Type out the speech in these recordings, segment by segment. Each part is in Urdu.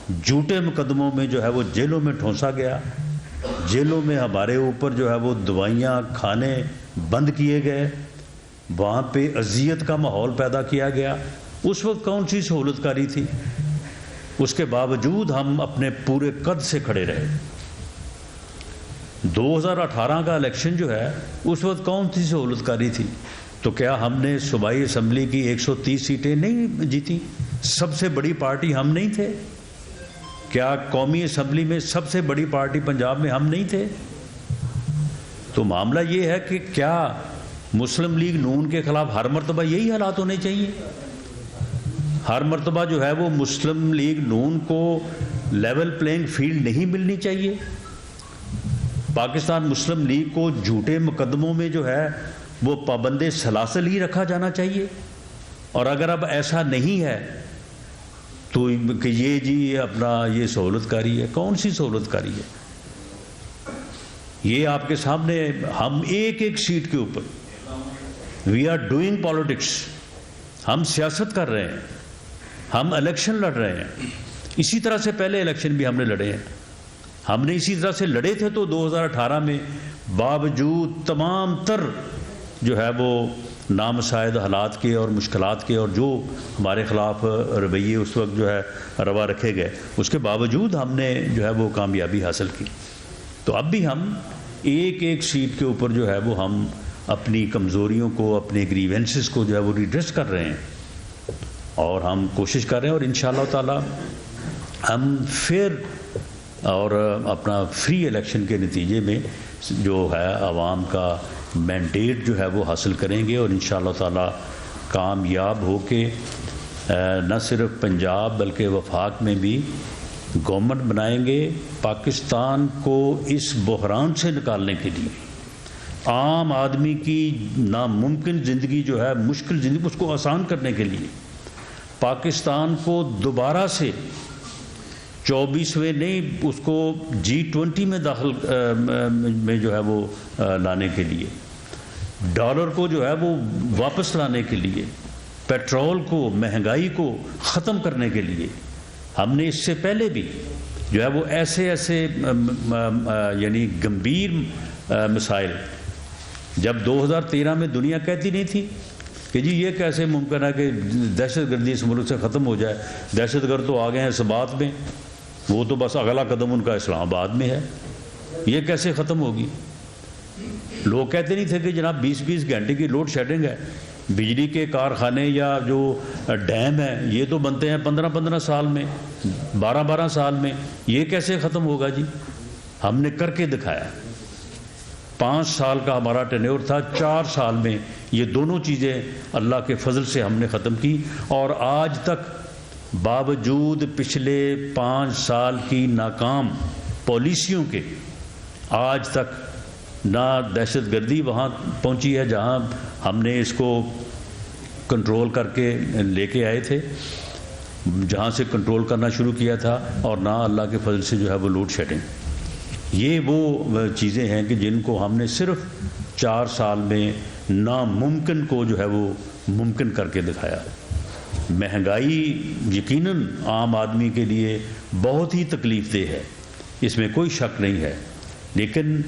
جھوٹے مقدموں میں جو ہے وہ جیلوں میں ٹھونسا گیا، جیلوں میں ہمارے اوپر جو ہے وہ دوائیاں کھانے بند کیے گئے، وہاں پہ اذیت کا ماحول پیدا کیا گیا۔ اس وقت کون سی سہولت کاری تھی؟ اس کے باوجود ہم اپنے پورے قد سے کھڑے رہے۔ 2018 کا الیکشن جو ہے اس وقت کون سی سہولت کاری تھی؟ تو کیا ہم نے صوبائی اسمبلی کی 130 سیٹیں نہیں جیتی؟ سب سے بڑی پارٹی ہم نہیں تھے؟ کیا قومی اسمبلی میں سب سے بڑی پارٹی پنجاب میں ہم نہیں تھے؟ تو معاملہ یہ ہے کہ کیا مسلم لیگ نون کے خلاف ہر مرتبہ یہی حالات ہونے چاہیے؟ ہر مرتبہ جو ہے وہ مسلم لیگ نون کو لیول پلینگ فیلڈ نہیں ملنی چاہیے؟ پاکستان مسلم لیگ کو جھوٹے مقدموں میں جو ہے وہ پابند سلاسل ہی رکھا جانا چاہیے؟ اور اگر اب ایسا نہیں ہے تو کہ یہ جی اپنا یہ سہولت کاری ہے، کون سی سہولت کاری ہے؟ یہ آپ کے سامنے ہم ایک ایک سیٹ کے اوپر وی آر ڈوئنگ پالیٹکس، ہم سیاست کر رہے ہیں، ہم الیکشن لڑ رہے ہیں۔ اسی طرح سے پہلے الیکشن بھی ہم نے لڑے ہیں، ہم نے اسی طرح سے لڑے تھے۔ تو 2018 میں باوجود تمام تر جو ہے وہ نامساعد حالات کے اور مشکلات کے اور جو ہمارے خلاف رویے اس وقت جو ہے روا رکھے گئے، اس کے باوجود ہم نے جو ہے وہ کامیابی حاصل کی۔ تو اب بھی ہم ایک ایک سیٹ کے اوپر جو ہے وہ ہم اپنی کمزوریوں کو، اپنے گریونسز کو جو ہے وہ ریڈریس کر رہے ہیں، اور ہم کوشش کر رہے ہیں، اور انشاءاللہ تعالی ہم فیئر اور اپنا فری الیکشن کے نتیجے میں جو ہے عوام کا مینڈیٹ جو ہے وہ حاصل کریں گے، اور انشاءاللہ تعالی کامیاب ہو کے نہ صرف پنجاب بلکہ وفاق میں بھی گورنمنٹ بنائیں گے، پاکستان کو اس بحران سے نکالنے کے لیے، عام آدمی کی ناممکن زندگی جو ہے، مشکل زندگی، اس کو آسان کرنے کے لیے، پاکستان کو دوبارہ سے 24ویں نہیں، اس کو G20 میں داخل میں جو ہے وہ لانے کے لیے، ڈالر کو جو ہے وہ واپس لانے کے لیے، پیٹرول کو، مہنگائی کو ختم کرنے کے لیے ہم نے اس سے پہلے بھی جو ہے وہ ایسے یعنی گمبھیر مسائل، جب 2013 میں دنیا کہتی نہیں تھی کہ جی یہ کیسے ممکن ہے کہ دہشت گردی اس ملک سے ختم ہو جائے، دہشت گرد تو آ گئے ہیں اسبات میں، وہ تو بس اگلا قدم ان کا اسلام آباد میں ہے، یہ کیسے ختم ہوگی؟ لوگ کہتے نہیں تھے کہ جناب 20 گھنٹے کی لوڈ شیڈنگ ہے، بجلی کے کارخانے یا جو ڈیم ہیں یہ تو بنتے ہیں 15 سال میں، 12 سال میں، یہ کیسے ختم ہوگا جی؟ ہم نے کر کے دکھایا۔ 5 سال کا ہمارا ٹینیور تھا، 4 سال میں یہ دونوں چیزیں اللہ کے فضل سے ہم نے ختم کی، اور آج تک باوجود پچھلے 5 سال کی ناکام پالیسیوں کے آج تک نہ دہشت گردی وہاں پہنچی ہے جہاں ہم نے اس کو کنٹرول کر کے لے کے آئے تھے، جہاں سے کنٹرول کرنا شروع کیا تھا، اور نہ اللہ کے فضل سے جو ہے وہ لوڈ شیڈنگ۔ یہ وہ چیزیں ہیں کہ جن کو ہم نے صرف 4 سال میں ناممکن کو جو ہے وہ ممکن کر کے دکھایا۔ مہنگائی یقیناً عام آدمی کے لیے بہت ہی تکلیف دہ ہے، اس میں کوئی شک نہیں ہے، لیکن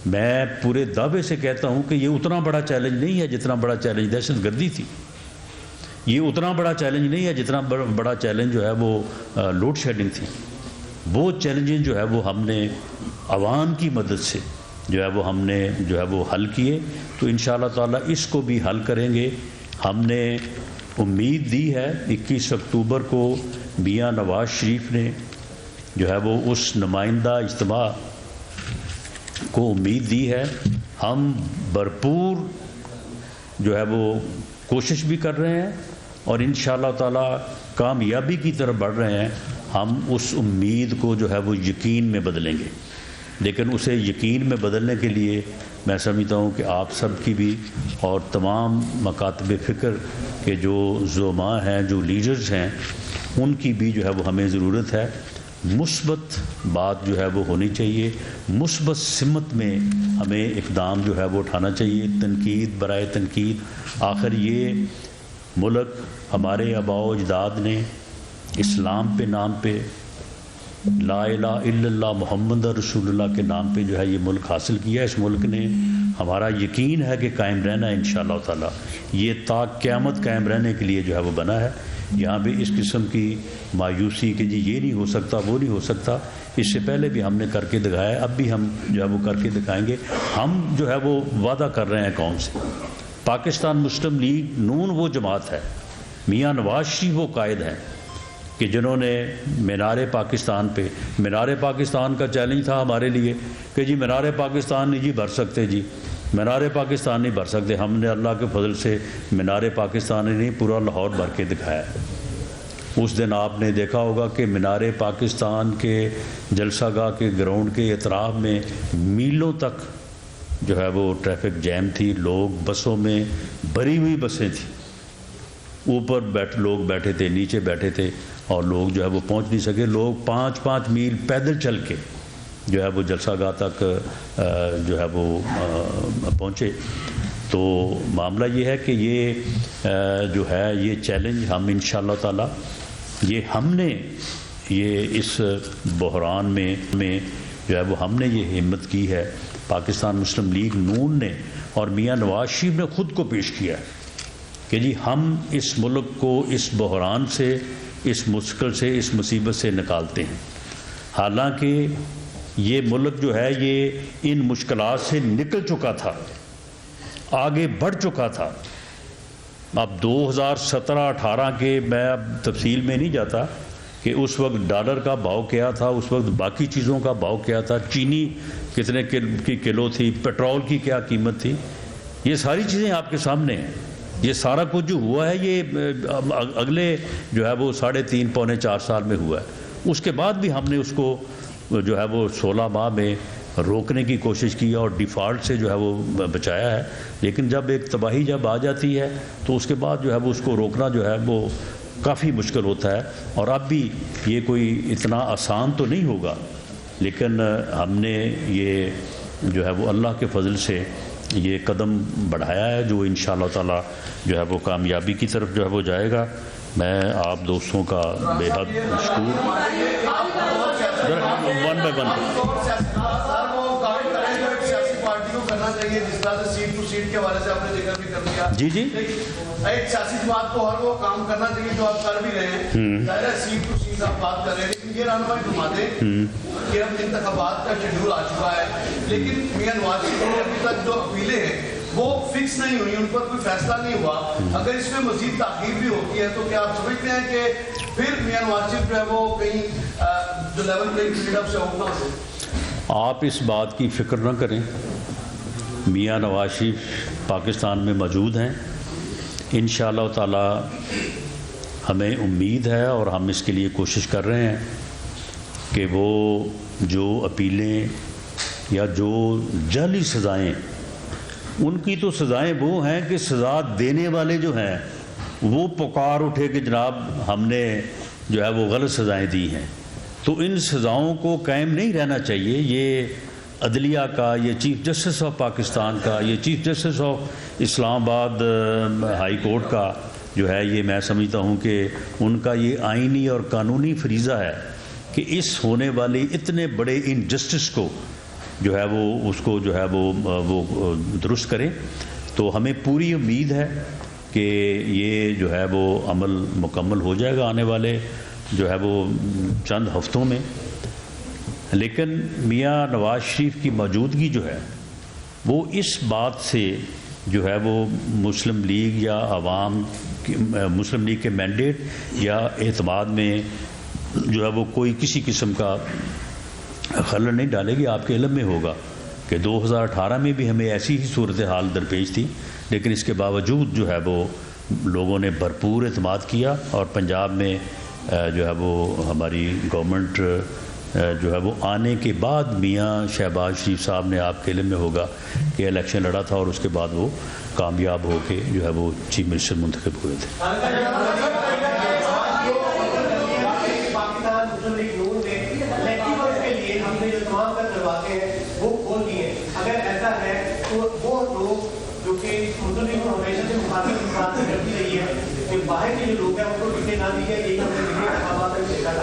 میں پورے دعوے سے کہتا ہوں کہ یہ اتنا بڑا چیلنج نہیں ہے جتنا بڑا چیلنج دہشت گردی تھی، یہ اتنا بڑا چیلنج نہیں ہے جتنا بڑا چیلنج جو ہے وہ لوڈ شیڈنگ تھی۔ وہ چیلنجز جو ہے وہ ہم نے عوام کی مدد سے جو ہے وہ ہم نے جو ہے وہ حل کیے، تو انشاءاللہ تعالیٰ اس کو بھی حل کریں گے۔ ہم نے امید دی ہے 21 اکتوبر کو میاں نواز شریف نے جو ہے وہ اس نمائندہ اجتماع کو امید دی ہے، ہم بھرپور جو ہے وہ کوشش بھی کر رہے ہیں، اور انشاءاللہ تعالیٰ کامیابی کی طرف بڑھ رہے ہیں۔ ہم اس امید کو جو ہے وہ یقین میں بدلیں گے، لیکن اسے یقین میں بدلنے کے لیے میں سمجھتا ہوں کہ آپ سب کی بھی اور تمام مکاتب فکر کے جو زعماء ہیں، جو لیڈرز ہیں، ان کی بھی جو ہے وہ ہمیں ضرورت ہے۔ مثبت بات جو ہے وہ ہونی چاہیے، مثبت سمت میں ہمیں اقدام جو ہے وہ اٹھانا چاہیے، تنقید برائے تنقید۔ آخر یہ ملک ہمارے آباء و اجداد نے اسلام پہ نام پہ لا الہ الا اللہ محمد رسول اللہ کے نام پہ جو ہے یہ ملک حاصل کیا. اس ملک نے ہمارا یقین ہے کہ قائم رہنا ہے انشاءاللہ تعالی. یہ تا قیامت قائم رہنے کے لیے جو ہے وہ بنا ہے. یہاں بھی اس قسم کی مایوسی کہ جی یہ نہیں ہو سکتا وہ نہیں ہو سکتا، اس سے پہلے بھی ہم نے کر کے دکھایا ہے، اب بھی ہم جو ہے وہ کر کے دکھائیں گے. ہم جو ہے وہ وعدہ کر رہے ہیں قوم سے. پاکستان مسلم لیگ نون وہ جماعت ہے، میاں نواز شریف وہ قائد ہیں کہ جنہوں نے مینار پاکستان پہ، مینار پاکستان کا چیلنج تھا ہمارے لیے کہ جی مینار پاکستان نہیں جی بھر سکتے، جی مینار پاکستان نہیں بھر سکتے. ہم نے اللہ کے فضل سے مینار پاکستان نہیں پورا لاہور بھر کے دکھایا. اس دن آپ نے دیکھا ہوگا کہ مینار پاکستان کے جلسہ گاہ کے گراؤنڈ کے اطراف میں میلوں تک جو ہے وہ ٹریفک جیم تھی. لوگ بسوں میں بھری ہوئی بسیں تھیں، اوپر لوگ بیٹھے تھے، نیچے بیٹھے تھے، اور لوگ جو ہے وہ پہنچ نہیں سکے. لوگ 5-5 میل پیدل چل کے جو ہے وہ جلسہ گاہ تک جو ہے وہ پہنچے. تو معاملہ یہ ہے کہ یہ جو ہے یہ چیلنج ہم انشاءاللہ تعالی ہم نے اس بحران میں جو ہے وہ ہم نے یہ ہمت کی ہے. پاکستان مسلم لیگ نون نے اور میاں نواز شریف نے خود کو پیش کیا ہے کہ جی ہم اس ملک کو اس بحران سے، اس مشکل سے، اس مصیبت سے نکالتے ہیں. حالانکہ یہ ملک جو ہے یہ ان مشکلات سے نکل چکا تھا، آگے بڑھ چکا تھا. اب 2017-18 کے میں اب تفصیل میں نہیں جاتا کہ اس وقت ڈالر کا بھاؤ کیا تھا، اس وقت باقی چیزوں کا بھاؤ کیا تھا، چینی کتنے کی کلو تھی، پیٹرول کی کیا قیمت تھی. یہ ساری چیزیں آپ کے سامنے ہیں. یہ سارا کچھ جو ہوا ہے یہ اگلے جو ہے وہ 3.5-4 سال میں ہوا ہے. اس کے بعد بھی ہم نے اس کو جو ہے وہ 16 ماہ میں روکنے کی کوشش کی اور ڈیفالٹ سے جو ہے وہ بچایا ہے. لیکن جب ایک تباہی جب آ جاتی ہے تو اس کے بعد جو ہے وہ اس کو روکنا جو ہے وہ کافی مشکل ہوتا ہے. اور اب بھی یہ کوئی اتنا آسان تو نہیں ہوگا، لیکن ہم نے یہ جو ہے وہ اللہ کے فضل سے یہ قدم بڑھایا ہے جو انشاءاللہ تعالی جو ہے وہ کامیابی کی طرف جو ہے وہ جائے گا. میں آپ دوستوں کا بے حد مشکور. ون بائی ون جی جی ایک سیاسی جماعت کو ہر وہ کام کرنا چاہیے جو آپ کر بھی رہے ہیں. سیٹ ٹو سیٹ آپ بات کر رہے ہیں، لیکن یہ رہنمائی گھما دیں کہ اب انتخابات کا شیڈول آ چکا ہے، لیکن میاں نواز شریف نے ابھی تک جو اپیلیں ہیں وہ فکس نہیں ہوئی، ان پر کوئی فیصلہ نہیں ہوا. اگر اس میں مزید تاخیر بھی ہوتی ہے تو کیا آپ سمجھتے ہیں کہ پھر میاں نواز شریف جو ہے وہ کہیں جو لیول پلینگ فیلڈ اپ سے آؤٹ نہ ہو؟ آپ اس بات کی فکر نہ کریں. میاں نواز شریف پاکستان میں موجود ہیں. انشاءاللہ تعالی ہمیں امید ہے اور ہم اس کے لیے کوشش کر رہے ہیں کہ وہ جو اپیلیں یا جو جعلی سزائیں، ان کی تو سزائیں وہ ہیں کہ سزا دینے والے جو ہیں وہ پکار اٹھے کہ جناب ہم نے جو ہے وہ غلط سزائیں دی ہیں. تو ان سزاؤں کو قائم نہیں رہنا چاہیے. یہ عدلیہ کا، یہ چیف جسٹس آف پاکستان کا، یہ چیف جسٹس آف اسلام آباد ہائی کورٹ کا جو ہے، یہ میں سمجھتا ہوں کہ ان کا یہ آئینی اور قانونی فریضہ ہے کہ اس ہونے والی اتنے بڑے انجسٹس کو جو ہے وہ اس کو جو ہے وہ درست کریں. تو ہمیں پوری امید ہے کہ یہ جو ہے وہ عمل مکمل ہو جائے گا آنے والے جو ہے وہ چند ہفتوں میں. لیکن میاں نواز شریف کی موجودگی جو ہے وہ اس بات سے جو ہے وہ مسلم لیگ یا عوام مسلم لیگ کے مینڈیٹ یا اعتماد میں جو ہے وہ کوئی کسی قسم کا خلل نہیں ڈالے گی. آپ کے علم میں ہوگا کہ 2018 میں بھی ہمیں ایسی ہی صورتحال درپیش تھی، لیکن اس کے باوجود جو ہے وہ لوگوں نے بھرپور اعتماد کیا اور پنجاب میں جو ہے وہ ہماری گورنمنٹ جو ہے وہ آنے کے بعد میاں شہباز شریف صاحب نے، آپ کے علم میں ہوگا کہ الیکشن لڑا تھا اور اس کے بعد وہ کامیاب ہو کے جو ہے وہ چیف منسٹر منتخب ہوئے تھے. باہر کے جو لوگ ہیں ان کو ٹکٹ نہ دی جائے، یہی ہم نے انتخابات میں دیکھا تھا.